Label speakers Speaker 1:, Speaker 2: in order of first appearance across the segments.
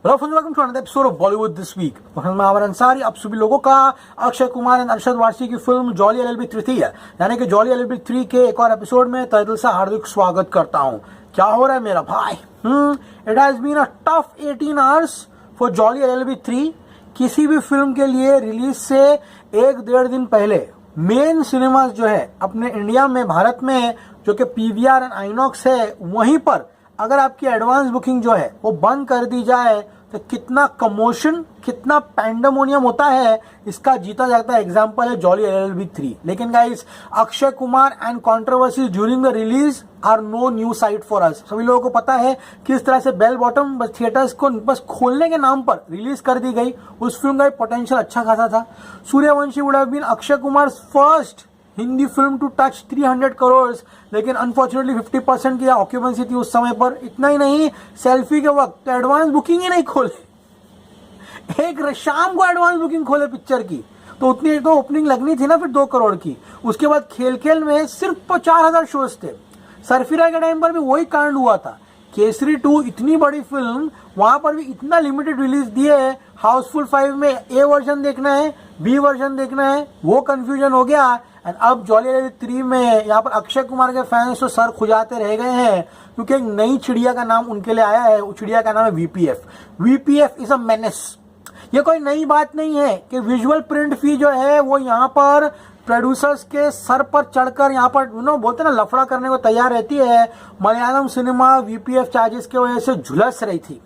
Speaker 1: Hello friends, welcome to another episode of Bollywood this week. मैं आवर अंसारी आप सभी लोगों का अक्षय कुमार एंड अरशद वारसी की फिल्म जॉली एलएलबी 3 यानी कि जॉली एलएलबी 3 के एक और एपिसोड में तहे दिल से हार्दिक स्वागत करता हूं। क्या हो रहा है मेरा भाई? It has been a tough 18 hours for Jolly LLB 3। किसी भी फिल्म के लिए रिलीज से एक डेढ़ दिन पहले मेन सिनेमाज जो है अपने इंडिया में, भारत में, जो कि पीवीआर एंड आइनॉक्स है, वहीं पर अगर आपकी एडवांस बुकिंग जो है वो बंद कर दी जाए तो कितना कमोशन, कितना पैंडेमोनियम होता है, इसका जीता जाता एग्जांपल है जॉली एलएलबी 3। लेकिन guys, Akshay Kumar and controversy during the release are no new sight for us. सभी लोगों को पता है किस तरह से बेल बॉटम थिएटर्स को बस खोलने के नाम पर रिलीज कर दी गई। उस फिल्म का पोटेंशियल अच्छा खासा था। Sooryavanshi would have been Akshay Kumar first Hindi film to touch 300 crore, लेकिन अनफॉर्चुनेटली 50% की ऑक्यूपेंसी थी उस समय पर। इतना ही नहीं, सेल्फी के वक्त एडवांस बुकिंग ही नहीं खोले। एक शाम को एडवांस बुकिंग खोले पिक्चर की, तो उतनी तो ओपनिंग लगनी थी ना फिर 2 करोड़ की। उसके बाद खेल खेल में सिर्फ 4000 शोज थे। सरफिरा के टाइम पर भी वही कांड हुआ था। केसरी 2 इतनी बड़ी फिल्म, वहां पर भी इतना लिमिटेड रिलीज दिए है। हाउसफुल 5 में ए वर्जन देखना है, बी वर्जन देखना है, वो कंफ्यूजन हो गया। एंड अब जॉली एलएलबी 3 में यहाँ पर अक्षय कुमार के फैंस तो सर खुजाते रह गए हैं, क्योंकि एक नई चिड़िया का नाम उनके लिए आया है। वो चिड़िया का नाम है VPF. VPF is a menace. ये कोई नई बात नहीं है कि विजुअल प्रिंट फी जो है वो यहाँ पर प्रोड्यूसर्स के सर पर चढ़कर यहाँ पर बोलते ना लफड़ा करने को तैयार रहती है। मलयालम सिनेमा वीपीएफ चार्जेस की वजह से झुलस रही थी,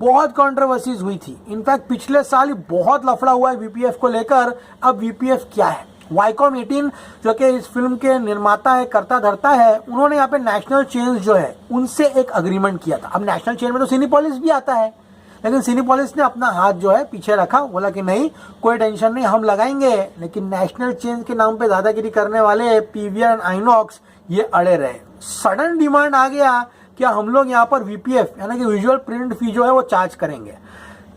Speaker 1: बहुत कंट्रोवर्सीज हुई थी। इनफैक्ट पिछले साल ही बहुत लफड़ा हुआ है वीपीएफ को लेकर। अब वीपीएफ क्या है? वाईकॉम 18 जो कि इस फिल्म के निर्माता है, करता धरता है, उन्होंने यहाँ पे नेशनल चेन्स जो है उनसे एक अग्रीमेंट किया था। अब नेशनल चेन में तो सिनेपोलिस भी आता है, लेकिन सिनेपोलिस ने अपना हाथ जो है पीछे रखा, बोला कि नहीं, कोई टेंशन नहीं, हम लगाएंगे। लेकिन नेशनल चेन के नाम पे दादागिरी करने वाले पीवीआर एंड आइनॉक्स ये अड़े रहे। सडन डिमांड आ गया कि हम लोग यहाँ पर वीपीएफ यानी कि विजुअल प्रिंट फी जो है वो चार्ज करेंगे।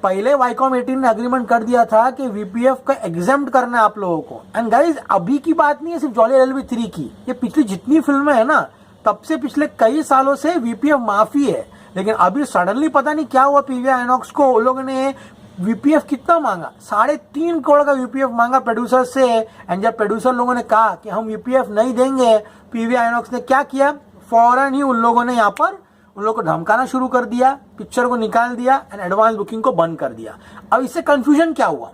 Speaker 1: पहले वाईकॉम 18 ने अग्रीमेंट कर दिया था कि वीपीएफ का एग्जेम्प्ट करना है आप लोगों को। एंड गाइस, अभी की बात नहीं है सिर्फ जॉली एलएलबी 3 की, ये पिछली जितनी फिल्में है ना, तब से पिछले कई सालों से वीपीएफ माफी है। लेकिन अभी सडनली पता नहीं क्या हुआ, पीवीआर आइनॉक्स को उन लोगों ने वीपीएफ कितना मांगा, 3.5 करोड़ का वीपीएफ मांगा प्रोड्यूसर से। एंड जब प्रोड्यूसर लोगों ने कहा कि हम वीपीएफ नहीं देंगे, पीवीआर आइनॉक्स ने क्या किया, फौरन ही उन लोगों ने यहाँ पर उन लोगों को धमकाना शुरू कर दिया, पिक्चर को निकाल दिया एंड एडवांस बुकिंग को बंद कर दिया। अब इससे कंफ्यूजन क्या हुआ,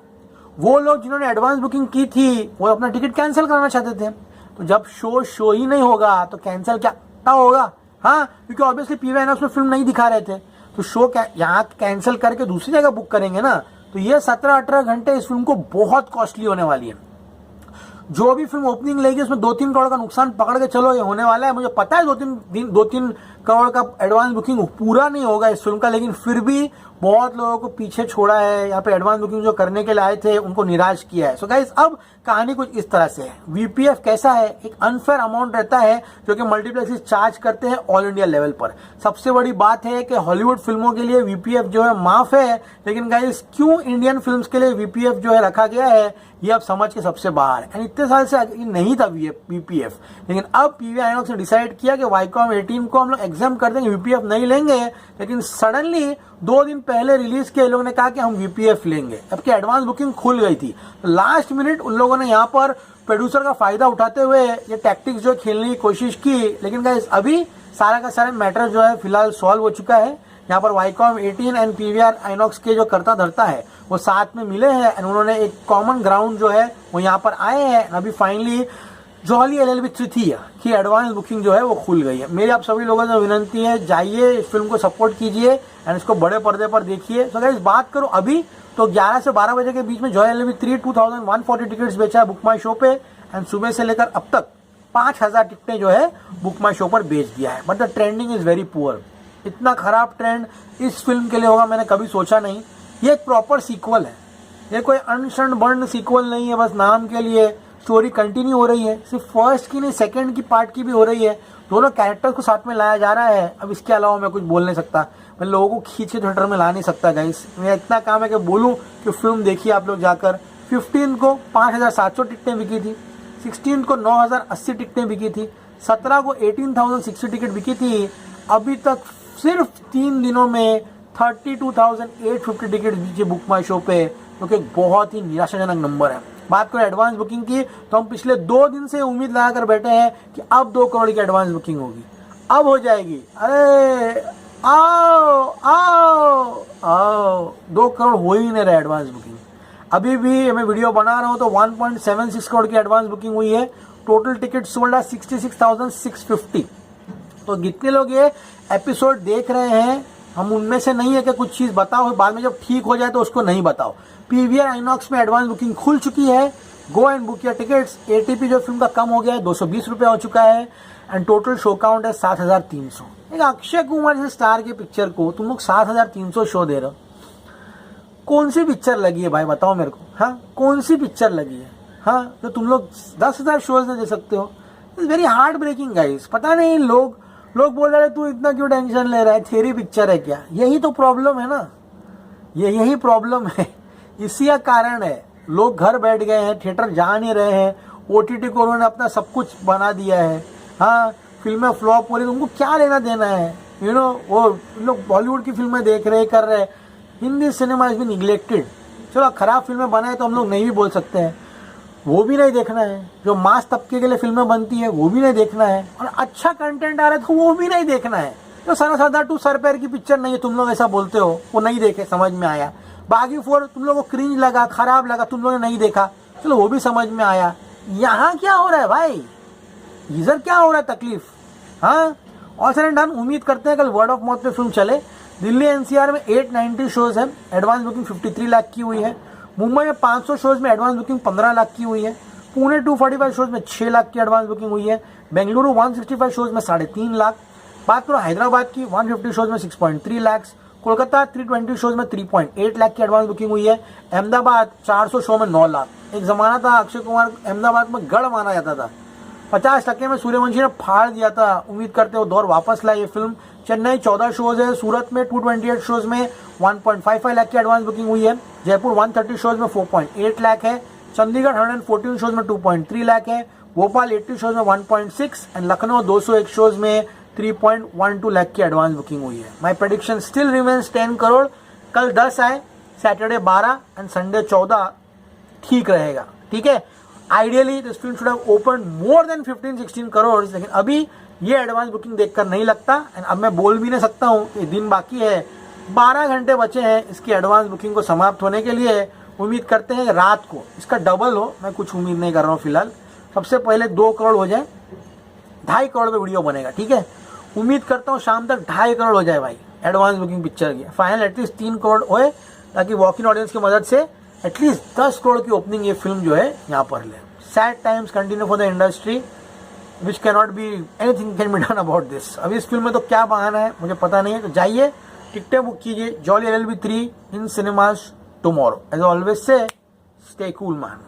Speaker 1: वो लोग जिन्होंने एडवांस बुकिंग की थी वो अपना टिकट कैंसिल करना चाहते थे। तो जब शो ही नहीं होगा तो कैंसिल क्या होगा? हाँ, क्योंकि ऑब्वियसली पीवीआर आइनॉक्स में फिल्म नहीं दिखा रहे थे, तो शो यहाँ कैंसिल करके दूसरी जगह बुक करेंगे ना, तो ये 17-18 घंटे इस फिल्म को बहुत कॉस्टली होने वाली है। जो भी फिल्म ओपनिंग लेगी उसमें 2-3 करोड़ का नुकसान पकड़ के चलो, ये होने वाला है। मुझे पता है 2-3 करोड़ का एडवांस बुकिंग पूरा नहीं होगा इस फिल्म का, लेकिन फिर भी बहुत लोगों को पीछे छोड़ा है। यहाँ पे एडवांस बुकिंग जो करने के लिए आए थे उनको निराश किया है। सो गाइस, अब कहानी कुछ इस तरह से है। वीपीएफ कैसा है, एक अनफेयर अमाउंट रहता है जो कि मल्टीप्लेक्स चार्ज करते हैं ऑल इंडिया लेवल पर। सबसे बड़ी बात है कि हॉलीवुड फिल्मों के लिए वीपीएफ जो है माफ है, लेकिन गाइस क्यों इंडियन फिल्म्स के लिए वीपीएफ जो है रखा गया है, ये अब समझ के सबसे बाहर है। इतने साल से नहीं था वीपीएफ, लेकिन अब पीवीआर आइनॉक्स ने डिसाइड किया कि वाईकॉम 18 को हम लोग एग्जाम कर देंगे, वीपीएफ नहीं लेंगे। लेकिन सडनली 2 दिन पहले रिलीज के लोगों ने कहा कि हम वीपीएफ लेंगे। अब की एडवांस बुकिंग खुल गई थी, लास्ट मिनट उन लोगों ने यहाँ पर प्रोड्यूसर का फायदा उठाते हुए ये टैक्टिक्स जो खेलने की कोशिश की। लेकिन गाइस, अभी सारा का सारा मैटर जो है फिलहाल सॉल्व हो चुका है। यहाँ पर वाईकॉम 18 एंड पीवीआर आइनॉक्स के जो करता धरता है वो साथ में मिले हैं एंड उन्होंने एक कॉमन ग्राउंड जो है वो यहाँ पर आए हैं। अभी फाइनली जॉली एलएलबी 3 की एडवांस बुकिंग जो है वो खुल गई है। मेरी आप सभी लोगों से विनंती है, जाइए इस फिल्म को सपोर्ट कीजिए एंड इसको बड़े पर्दे पर देखिए। सो गाइस, बात करो अभी तो 11 से 12 बजे के बीच में जॉली एलएलबी 3 2140 टिकट्स बेचा है बुक माई शो पे। एंड सुबह से लेकर अब तक 5000 टिकटें जो है बुक माई शो पर बेच दिया है। But the trending is very poor. इतना खराब ट्रेंड इस फिल्म के लिए होगा मैंने कभी सोचा नहीं। ये एक प्रॉपर सीक्वल है, ये कोई अनशन बर्न सीक्वल नहीं है, बस नाम के लिए स्टोरी कंटिन्यू हो रही है। सिर्फ फर्स्ट की नहीं, सेकंड की पार्ट की भी हो रही है। दोनों कैरेक्टर्स को साथ में लाया जा रहा है। अब इसके अलावा मैं कुछ बोल नहीं सकता, मैं लोगों को खींच के थिएटर में ला नहीं सकता गाइस। मेरा इतना काम है कि बोलूँ कि फिल्म देखिए आप लोग जाकर। 15 को 5700 टिकटें बिकी थी, 16 को 9080 टिकटें बिकी थी, 17 को 18,060 टिकट बिकी थी। अभी तक सिर्फ 3 दिनों में 32,850 टिकट दीजिए बुक माई शो पे, जो कि एक बहुत ही निराशाजनक नंबर है। बात करें एडवांस बुकिंग की, तो हम पिछले 2 दिन से उम्मीद लगाकर बैठे हैं कि अब 2 करोड़ की एडवांस बुकिंग होगी, अब हो जाएगी। अरे आओ आओ आओ, 2 करोड़ हो ही नहीं रहा एडवांस बुकिंग। अभी भी मैं वीडियो बना रहा हूँ तो 1.76 करोड़ की एडवांस बुकिंग हुई है। टोटल टिकट सोल्ड है 66,650। तो जितने लोग ये एपिसोड देख रहे हैं, हम उनमें से नहीं है कि कुछ चीज़ बताओ, बाद में जब ठीक हो जाए तो उसको नहीं बताओ। पीवीआर आइनॉक्स में एडवांस बुकिंग खुल चुकी है, go and book your tickets. ATP जो फिल्म का कम हो गया है 220 रुपये हो चुका है, एंड टोटल शो काउंट है 7,300। एक अक्षय कुमार जैसे स्टार की पिक्चर को तुम लोग 7,300 शो दे रहे हो, कौन सी पिक्चर लगी है भाई बताओ मेरे को? हाँ, कौन सी पिक्चर लगी है? हाँ, तो तुम लोग 10,000 शोज दे सकते हो? It's very heart breaking guys. पता नहीं लोग बोल रहे तू इतना क्यों टेंशन ले रहा है, तेरी पिक्चर है क्या? यही तो प्रॉब्लम है ना, यही प्रॉब्लम है। इसी का कारण है लोग घर बैठ गए हैं, थिएटर जा नहीं रहे हैं, ओटीटी को उन्होंने अपना सब कुछ बना दिया है। हाँ, फिल्में फ्लॉप हो रही, तुमको क्या लेना देना है? यू नो, वो लोग बॉलीवुड की फिल्में देख रहे कर रहे, Hindi cinema is B neglected. चलो खराब फिल्में बनाए तो हम लोग नहीं भी बोल सकते हैं, वो भी नहीं देखना है। जो मास तबके के लिए फिल्में बनती है वो भी नहीं देखना है, और अच्छा कंटेंट आ रहा है तो वो भी नहीं देखना है। तो सादा टू सर पैर की पिक्चर नहीं है, तुम लोग ऐसा बोलते हो, वो नहीं देखे, समझ में आया। बागी 4 तुम लोगों को क्रिंज लगा, खराब लगा, तुम लोगों ने नहीं देखा, चलो वो भी समझ में आया। यहाँ क्या हो रहा है भाई, इधर क्या हो रहा है तकलीफ? हाँ, ऑल सेड एंड डन, उम्मीद करते हैं कल वर्ड ऑफ माउथ पे फिल्म चले। दिल्ली एनसीआर में 890 शोज है, एडवांस बुकिंग 53 लाख की हुई है। मुंबई में 500 शोज में एडवांस बुकिंग 15 लाख की हुई है। पुणे 245 शोज में 6 लाख की एडवांस बुकिंग हुई है। बेंगलुरु 165 शोज में 3.5 लाख। बात करो हैदराबाद की, 150 शोज में 6.3 लाख। कोलकाता 320 शोज में 3.8 लाख की एडवांस बुकिंग हुई है। अहमदाबाद 400 शो में 9 लाख। एक जमाना था अक्षय कुमार अहमदाबाद में गढ़ माना जाता था, 50% में सूर्यवंशी ने फाड़ दिया था। उम्मीद करते हो दौर वापस लाए ये फिल्म। चेन्नई 14 शोज है, सूरत में 228 शोज में 1.55 लाख की एडवांस बुकिंग हुई है। जयपुर 130 शोज में 4.8 लाख है। चंडीगढ़ 114 शोज में 2.3 लाख है। भोपाल 80 शोज में 1.6 एंड लखनऊ 201 शोज में 3.12 लाख की एडवांस बुकिंग हुई है। माई प्रेडिक्शन स्टिल रिमेन्स 10 करोड़। कल 10 आए, सैटरडे 12 एंड संडे 14 ठीक रहेगा, ठीक है। Ideally this film should have open more than 15-16 crore, लेकिन अभी ये एडवांस बुकिंग देखकर नहीं लगता। एंड अब मैं बोल भी नहीं सकता हूँ कि दिन बाकी है, 12 घंटे बचे हैं इसकी एडवांस बुकिंग को समाप्त होने के लिए। उम्मीद करते हैं रात को इसका डबल हो, मैं कुछ उम्मीद नहीं कर रहा हूँ फिलहाल। सबसे पहले 2 करोड़ हो जाए, 2.5 करोड़ पे वीडियो बनेगा, ठीक है। उम्मीद करता हूँ शाम तक 2.5 करोड़ हो जाए भाई एडवांस बुकिंग पिक्चर की। फाइनल एटलीस्ट 3 करोड़ होए, ताकि वॉक इन ऑडियंस की मदद से एटलीस्ट 10 करोड़ की ओपनिंग ये फिल्म जो है यहाँ पर ले। Sad times continue for the industry which can not be anything can be done about this. अभी इस फिल्म में तो क्या बहाना है मुझे पता नहीं है। तो जाइए टिकटें बुक कीजिए, Jolly LLB 3 in cinemas tomorrow. As always say stay cool man.